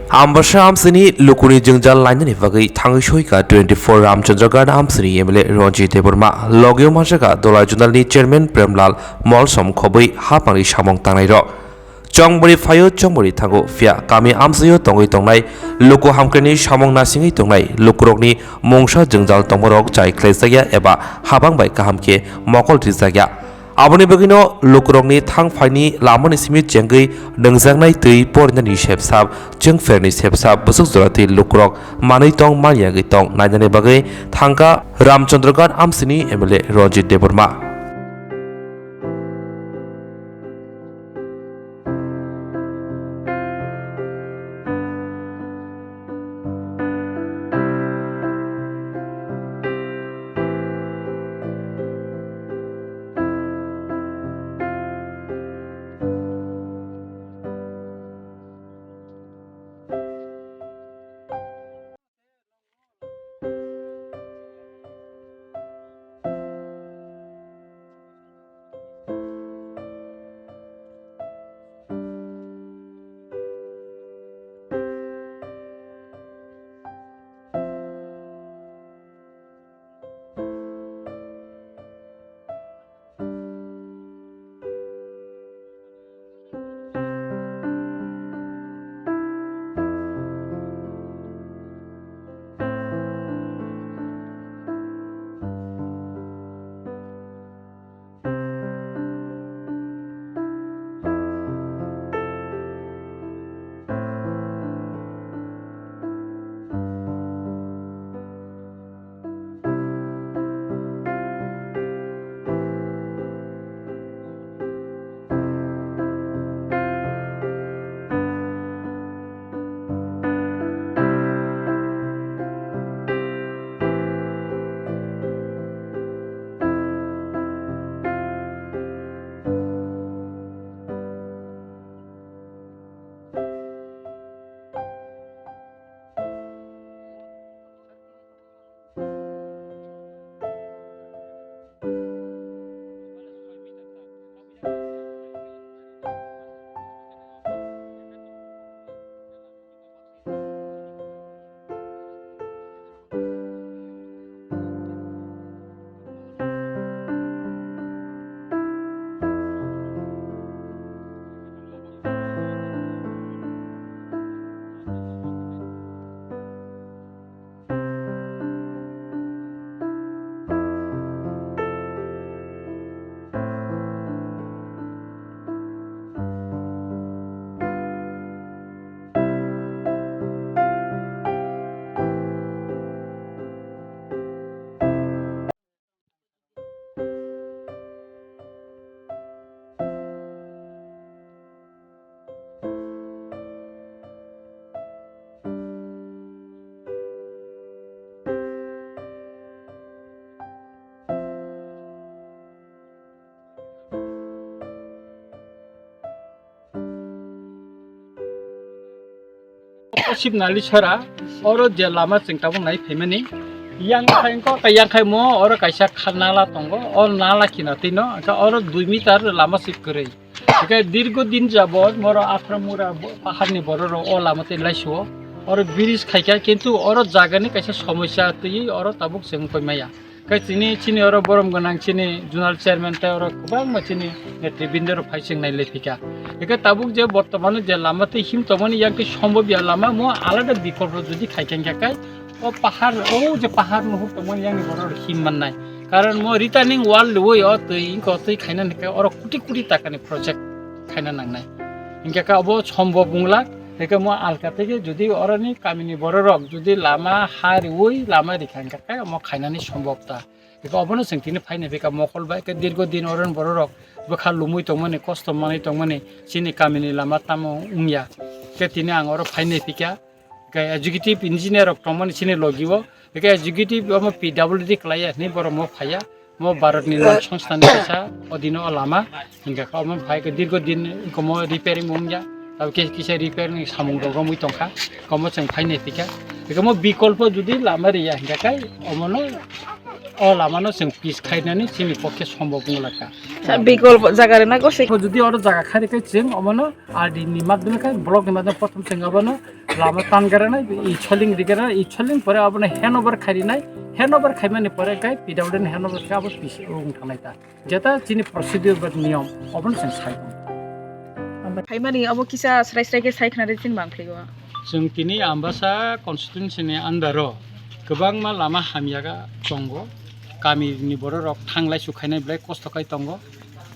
Ambasha Amsini Lukuni Jungjal Line Vagi Tangishoika 24 Ramchandra Amsini Emile Ronji Deburma Logio Majaka Dola Junali Chairman Premlal Molsom Kobui Hapari Shamong Tanairo Chongbori Fayo Chongbori Tango Fia Kami Amsayo Tongi Tongnai Luku Hamkreni Shamong Nasingi Tongnai Lukurokni Mongsha Jungjal Tongmorok Chai Klesaya Eba Habang Bai Kahamke Mokol Trizaya Aboni bagino lukurokni thangfaini lamani simi jengai nangjangnai tui pornani sepsab jengferni sepsab busuk jorati lukurok manui tong maniagi tong nainani bagai thangka Ramchandragat Amsini MLA Ronjit Deburma Sip nali chora oro je lama chingtabong nai phemani yang khain ko yang khai mo oro kaisa khanala tongo or nala kina tino ka oro 2 meter lama sip korei ka dirgo din jabot moro aframura paharni bororo o lamate laisho oro bridge khaika kintu oro jagani kaisa somosya tui oro tabuk seng poimaya kai chini oro borom gonang chini junal chairman ta oro kubang ma chini netribinder phaising nai lefika eka tabuk je বর্তমানে যে লামাতে হিম তমনি ইয়াকে সম্ভব ইয়া লামা মো আলাদা বিকল্প যদি খাইকেন কাকাই ও পাহাড় ও যে পাহাড় নহু তমনি ইয়ানি বড় হিম মাননাই কারণ মো রিটার্নিং ওয়ার্ল্ড ওই অ তৈ ইনকো তৈ খাইনা নাকা অর কোটি কোটি টাকানি প্রজেক্ট খাইনা নাংনাই ইনকা কা অব সম্ভব বুংলা একে মো আলকা থেকে যদি অরনি কামিনি বড় রক যদি লামা হার ওই লামা রিখান কাকাই মো খাইনানি সম্ভবতা একে অবনো সেংতিনি ফাইনে বেকা মকল বাই কে দীর্ঘ দিন অরন বড় রক বখা লুমুই তংমানে কষ্ট মানি তংমানে চিনি কামিনি লামা তামো উমিয়া কে তিনি আং অর ফাইনে পিকা কে এক্সিকিউটিভ ইঞ্জিনিয়ার অফ তংমানে চিনি লগিব কে এক্সিকিউটিভ অম পিডব্লিউডি ক্লাইয়া নি বড় মো ফায়া মো ভারত নির্মাণ সংস্থানি কাছা অধীন লামা ইনকা কম ফাই কে দীর্ঘ দিন কম রিপেয়ারিং উমিয়া তাও কে কিসে রিপেয়ারিং সামুং দগমুই তংখা কম চেং ফাইনে পিকা কে মো বিকল্প যদি লামা রিয়া হিকাকাই অমনো o lamano जों पिस खायनानै जोंनि पक्षे सम्भब नंलाका বিকল্প জায়গারে না গছে যদি ওর জায়গা খাইকে जों अमानो आरडि नि माध्यमे खाय ब्लक नि माध्यमे प्रथम जों अमानो लामा तानगारनाय इ छलिं रिगारा इ छलिं परे अमानो हेनओवर खारिनाय हेनओवर खायमानि परे गाय पिडब्लिउडि नि हेनओवर खाबो पिस उं थानाय ता जेता जोंनि प्रसिडिउर बा नियम अबन जों सायख फाइमानि अब किसा स्राय स्रायके सायखनानै दिन बांफ्लेगो जों तिनि आम्बासा कन्स्टिट्युन्सिनि आन्दाराव गोबां मा लामा हामियागा दङ गामिनि बर' रक थांलाय सुखायनाय ब्लाय खस्थ'खाय दङ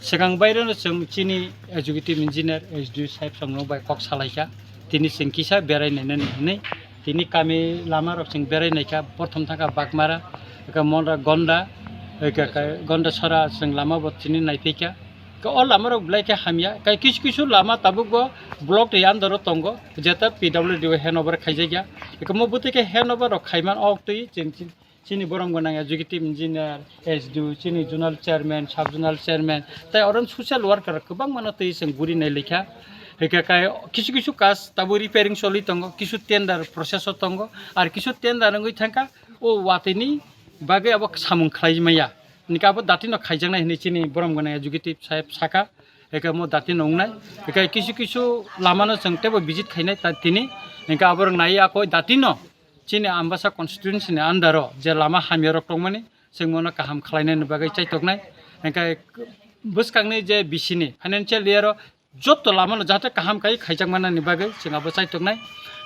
सिगां बायरानो जों चिनि एजुकेटिभ इन्जिनियार एसडि साहेब संनो बाय कक सालायखा तिनि सिंकिसा बेरायनायनो नुनाय तिनि गामि लामा रक जों बेरायनायखा प्रथम थाखा बागमारा मनरा गन्दा सरा जों Lama बथिनि नायफैखा all lamar black hamia kai kisu lama tabugo block de andaro tongo jeta pwd hanover khaijaga ekomo butike hanover khaiman oktoi chini borom gonang executive engineer sdu chini zonal chairman sub zonal chairman tai oron social worker kubang mano tei sing buri nai lekha heka kai kisu kas tabu repairing soli tongo kisu tender process tongo ar kisu tender ngoi thangka o watini bage abo samung khlaimaya निका अब दाती न खाइजांनाय हिनि चिनि बरम गना executive साहेब साका एका मो दाती नंगनाय एका किसु लामानो जों टेबो विजिट खाइनाय ता तिनि निका अब नाय आको दाती न चिनि आम्बासा कन्स्टिट्युन्सिनि आन्दारो जे लामा हामियार टंमानि जों मनो काहाम खालायनाय बागै चाइतकनाय एका बसकांनि जे बिसिनि फाइनान्शियल इयार जत लामानो जाहाथे काहाम खाइ खाइजांमानानि बागै जों अब चाइतकनाय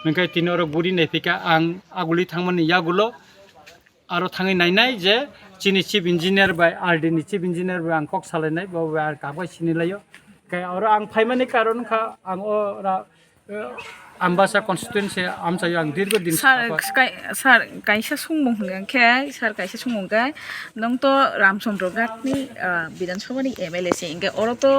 निका तिनि अर बुरि नेफिका आं आगुलि थांमानि यागुलो आरो थाङै नायनाय जे चिनि चिफ इन्जिनियार बाय आरडि नि चिफ इन्जिनियार बाय आं कक सालायनाय बाव आर गाबाय सिनिलायो काय आरो आं फाइमानि कारण खा आं अरा आम्बासा कन्स्टिट्युन्सि आमसायो आं दीर्घ दिन सार कायसा सुंमं हंगां के सार कायसा सुंमं गाय नों तो रामचंद्र गातनि विधानसभानि एमएलए से इंगे अरो तो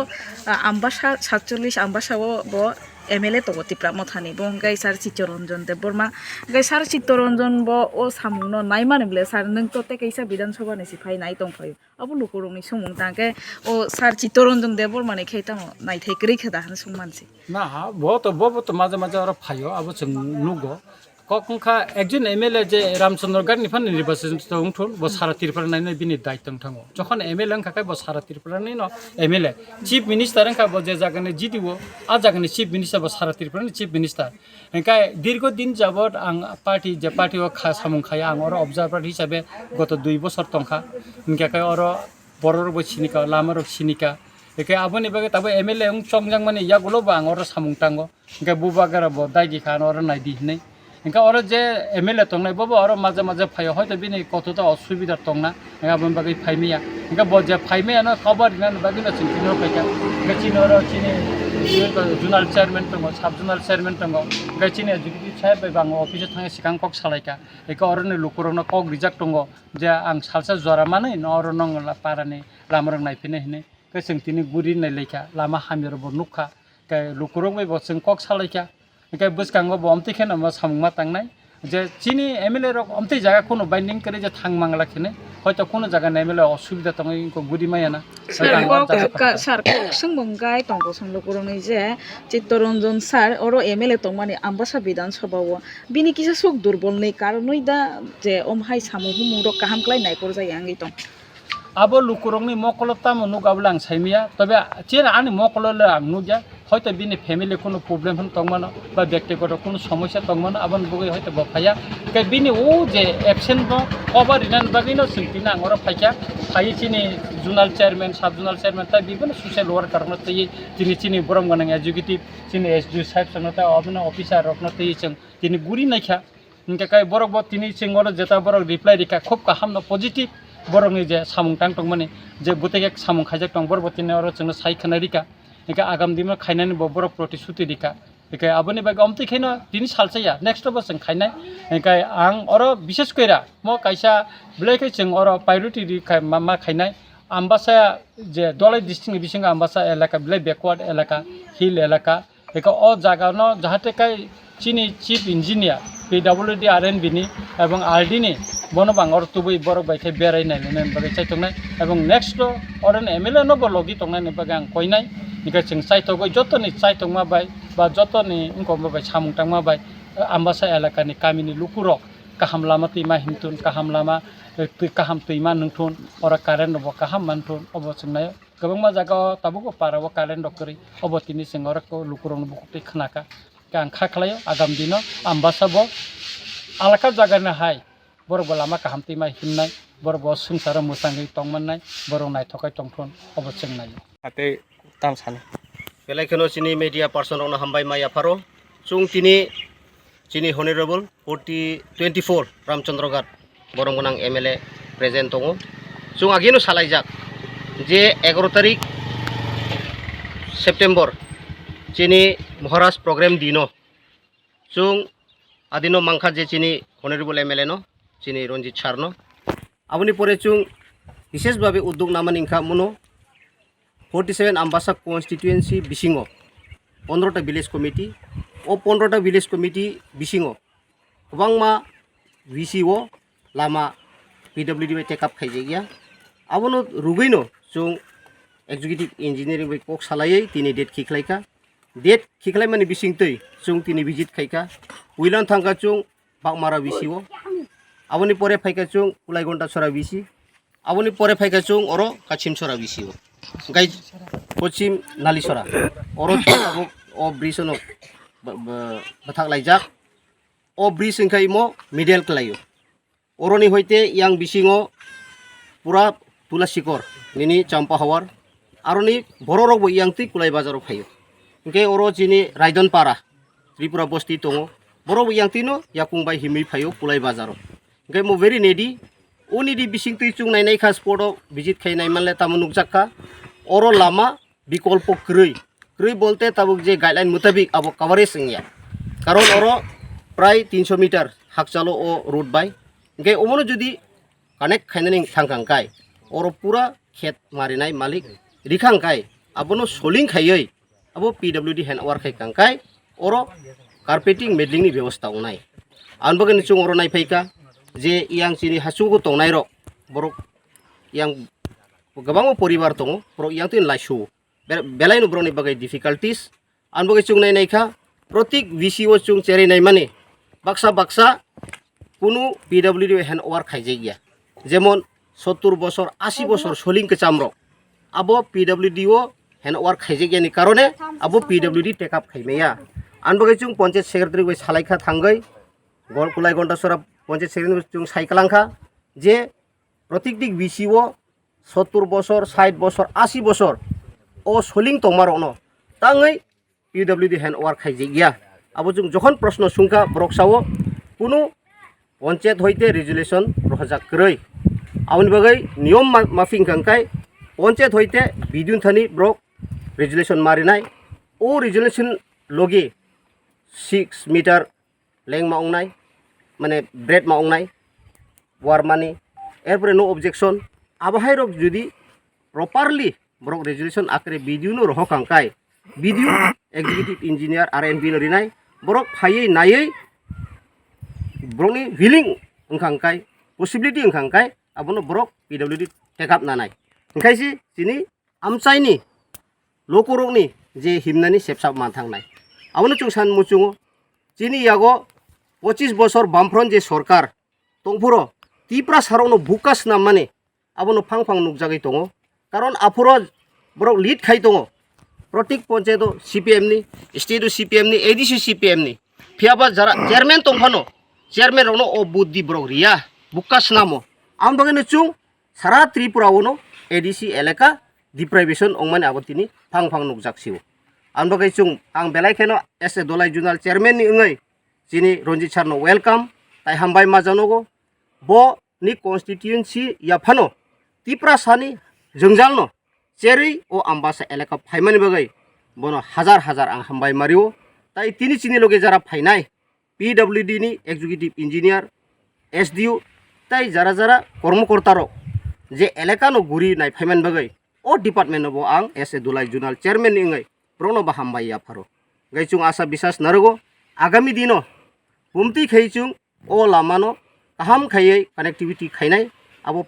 आम्बासा 47 आम्बासा बो एमएलए तो तिप्रा मथानि बंगाय सार चित्तरंजन देबबर्मा गाय सार चित्तरंजन बो ओ सामुनो नाय मानेब्ले सार नों तो ते कैसा विधानसभा नि सिफाय नाय दंफायो अब लुकुरंनि सुमुं ताके ओ सार चित्तरंजन देबबर्मा नि खैता नाय थैक्रि खदा हन सुमानसि ना बो तो माजे माजे अर फायो अब जों नुगो कखा एकजन एमएलए जे रामचंद्र गात निफान निर्वाचन दंथुन बो सारा तिरफार नायनाय बिनि दायित्व थाङो जखन एमएलए अंखाय बो सारा तिरफारनि न एमएलए चीफ मिनिस्टार अंखा बो जे जागने जिदिवो आ जागने चीफ मिनिस्टार बो सारा तिरफारनि चीफ मिनिस्टार अंखाय दीर्घ दिन जाबत आं पार्टी खा सामुं खाया आं अर अबजार्भार हिसाबै गत 2 बोसोर तंखा इंखाय अर बरर बो सिनिका लामार सिनिका एके आबनि बागे तब एमएलए उं चंगजां माने यागुलो बा आं अर सामुं तांगो इंखाय बुबागारा बो दायगि खान अर नायदि हिनै इंका और जे एमएलए तंगनाय बबो और माजे माजे फायो हयतो बिनि कतटा असुबिदा तंगना इंका बन बागै फाइमिया इंका बजे फाइमिया न खबर न बागै न चिनो फैका इंका चिनो र चिनि जोनाल चेयरमैन तंगो सब जोनाल चेयरमैन तंगो इंका चिनि एजुकेटिभ साहेब बांगो अफिस थाङे सिगां कक सालायका एका अरने लुकुरनो कक रिजाक तंगो जे आं सालसा जरा माने न और नंग पारानि लामरं नायफिने हिने के जोंतिनि गुरि नायलायका लामा हामिर बो नुखा के लुकुरं मै बो जों कक सालायका इंका बसकांगो बमति खेन म सामुंमा तांनाय जे चिनि एमएलए रक अमति जागा कोनो बाइन्डिं करे जे थांग मांगला खेने हयतो कोनो जागा एमएलए असुबिदा तंग इनको गुदि मायाना सार संबं गाय तंगो संलो करनै जे चित्तरंजन सार अरो एमएलए तंमानि आम्बासा विधानसभाव बिनि किसा सुख दुर्बल नै कारणै दा जे ओमहाय सामु हुमुरो काहाम क्लाय नायपर जाय आंगि तं अब लुकुरंनि मकलता मनु गाबला आं साइमिया तबे चेर आनि मकलले आं नुजा हयतो बिनि फेमिलि कोनो प्रब्लेम हन तंगमान बा व्यक्तिगत कोनो समस्या तंगमान आबन बगै हयतो बफाया के बिनि ओ जे एब्सेन्ट बो कवर इनान बगैनो सिंतिना आंगर फाइका फाइ चिनि जोनाल चेयरमैन सब जोनाल चेयरमैन ता बिबन सोशल वर्कर न तै चिनि बरम गनां एजुकेटिभ चिनि एसडि साहेब संग ता अबन अफिसर रखन तै जों चिनि गुरि नायखा इनका काय बरक बो तिनि सिंगर जेता बरक रिप्लाइ दिखा खूब काहाम न पजिटिभ बरकनि जे सामुं तां तंगमानि जे बुतेके सामुं खायजाक तंग बरबो तिनि अर जोंनो सायखना दिखा इनका आगाम दिमा खायनानि बरक प्रतिश्रुति दिखा इनका आबनि बागै अमति खैनो दिनि सालसैया नेक्स्ट बस जों खायनाय इनका आं अर विशेष कइरा म कायसा ब्लेकै जों अर प्रायोरिटी दिखा मा खायनाय आम्बासा जे दलाइ डिस्ट्रिक्टनि बिसिंग आम्बासा एलाका ब्ले बैकवर्ड एलाका हिल एलाका इनका अ जागा न जाहाथे काय चिनि चीफ इंजिनियर पीडब्ल्यूडी आरएनबी नि एवं आरडी नि बनो बांगर तुबै बरक बायखे बेरायनाय ने बागै चाइतंनाय एवं नेक्स्ट अरन एमएलए न बलगि तंनाय बागै आं कइनाय निका जों चाइतगै जतनि चाइतंमा बाय बा जतनि इंकम बाय सामुं तांमा बाय आम्बासा एलाकानि कामिनि लुकुरक काहाम लामा तिमा हिमतुन काहाम लामा tui kaham tui man nungthun ora karen bo kaham manthun obo singnai gobangma jaga tabuko para bo karen dokri obo tini singora ko lukurong bo tui khnaka kang kha khlayo agam dino ambasa bo alaka jaga na hai borok lama kaham tui mai himnai borok bo sungsara musangai tongmannai borok nai thokai tongthun obo singnai ate tam sane belai kheno sini media person rokno hambai mai afaro chung tini sini honorable 24 Ramchandra Ghat borong gonang MLA present tongo chung agino salaijak je 11 tarik September sini Maharaj program dino chung adino mangkha je sini honorable MLA no sini Ranjit sir no aboni pore chung বিশেষ ভাবে উদ্যোগ নামান Inca mono 47 Ambassa constituency bisingo 15টা village committee o 15টা village committee bisingo kobangma VCO lama PWD by take up khaijegya abono rugaino chung executive engineering by kok salai tini date khiklaika date khiklai mani bisingtei chung tini visit khaika uilan thangka chung bakmara VCO aboni pore phaika chung ulaigonta sora VC aboni pore phaika chung oro kachim sora VCO gai pachim nalisora oro abo o bridge no bathak laijak o bridge ingkai mo middle klayo oroni hoite yang bisingo pura tulasikor nini champa hawar aroni bororok bo yang ti kulai bazaro phayo ingkai oro chini raidon para tripura bosti tongo borok yang tino yakung bai himi phayo kulai bazaro ingkai mo very needy oni di bising tui chung nai kha sport visit khainai manle tamunuk jakka oro lama bikolpo krui bolte tabuk je guideline mutabik abo coverage ingya karon oro pray 300 meter hakchalo o road by ngai omono jodi connect khainani thangkangkai oro pura khet marinai malik rikhangkai abono soling khaioi abo PWD hand over khai kangkai oro carpeting medling ni ব্যবস্থা unai anbagani chung oro nai phaika je yang sini hasugo tongnai rok borok yang gabang poribar tongo borok yang tin laisu belai no broni bagai difficulties anbagai chung nai kha protik VCO chung cheri nai mane baksa kunu PWD hand over khaijegya jemon 70 বছর 80 বছর soling kechamrok abo PWDO hand over khaijegya ni karone abo PWD take up khaimeya anbagai chung panchayat secretary bai salaikha thangai gol kulai gonta sora panchayat secretary chung साइकलांखा जे प्रत्येक VCO 70 বছর 60 বছর 80 বছর ও সোলিং তমারনো তাঙ্গই PWD hand over খাইজেগিয়া আবো जों যখন প্রশ্ন সুংকা ব্রকসাও কোনো পঞ্চায়েত হইতে রেজুলেশন রহজাক কই আউনি বাগৈ নিয়ম মাফিং কাংকাই পঞ্চায়েত হইতে বিদুন থানি ব্রক রেজুলেশন মারিনাই ও রেজুলেশন লগে 6 মিটার লেং মাউনাই মানে ব্রেড মাউনাই ওয়ার মানি এরপরে নো অবজেকশন আবহাই রক যদি প্রপারলি ব্রক রেজুলেশন আকারে বিডিউনো রহ কাংকাই বিডিউ এক্সিকিউটিভ ইঞ্জিনিয়ার RNB নরিনাই ব্রক ফাইयै নাयै ব্রনি হিলিং ওংখাংকাই পসিবিলিটি ওংখাংকাই আবনো ব্রক PWD টেকআপ নানাই ওংखायसि जिनि আমচাইনি লোকরকনি যে হিমনানি সেপসাপ মানথাংনাই আবনো চুংসান মুচুङो जिनि यागो 25 বছর বামফ্রন যে সরকার তংফুরো তিপ্রা সারনো বুকাস নামানে আবনো ফাংফাং নুকজাগৈ দङ কারণ আফুরো ব্রক লিড খাই দङ প্রত্যেক panchayat CPM ni state CPM ni ADC CPM ni ফিয়াবা যারা চেয়ারম্যান তংফানো চেয়ারম্যান রনো ও বুদ্ধি ব্রক রিয়া বুকাস নামো আম বাগেনো চুং সারা ত্রিপুরাওনো ADC এলাকা ডিপ্রাইভেশন অংমানে আগতিনি ফাংফাং নুকজাগসিও আম বাগै চুং আং বেলাইখেনো এস এ দলাই জুনাল চেয়ারম্যান ni ङै जिनि रंजित सारनो वेलकाम ताई हामबाय माजानोगो बो नि कन्स्टिट्युएन्सि याफानो तिप्रा सानि जोंजालनो चेरै ओ आम्बासा एलाका फाइमानि बागै बनो हाजार आं हामबाय मारियो ताई तिनि चिनि लगे जारा फाइनाय PWD नि एक्जिक्युटिभ इन्जिनियार SDU ताई जारा कर्मकर्तारो जे एलाकानो गुरि नाय फाइमान बागै ओ डिपार्टमेन्ट नो आं एस ए दुलाइ जुनाल चेयारमेन नि ङै ब्रनो बा हामबाय याफारो गैचुं आशा विश्वास नरगो आगामी दिनो बुमती खैचुं ओ लामानो काहाम खायै कानेक्टिविटी खाइनाय आबो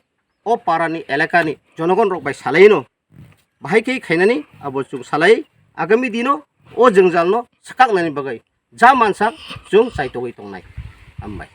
ओ पारानि एलाकानि जनगण रक बाय सालायनो बाहायकै खाइनानि आबो चुं सालाय आगामी दिनो ओ जोंजालनो सकाकनानि बागै जा मानसा जों साइतगै तंनाय हामबाय।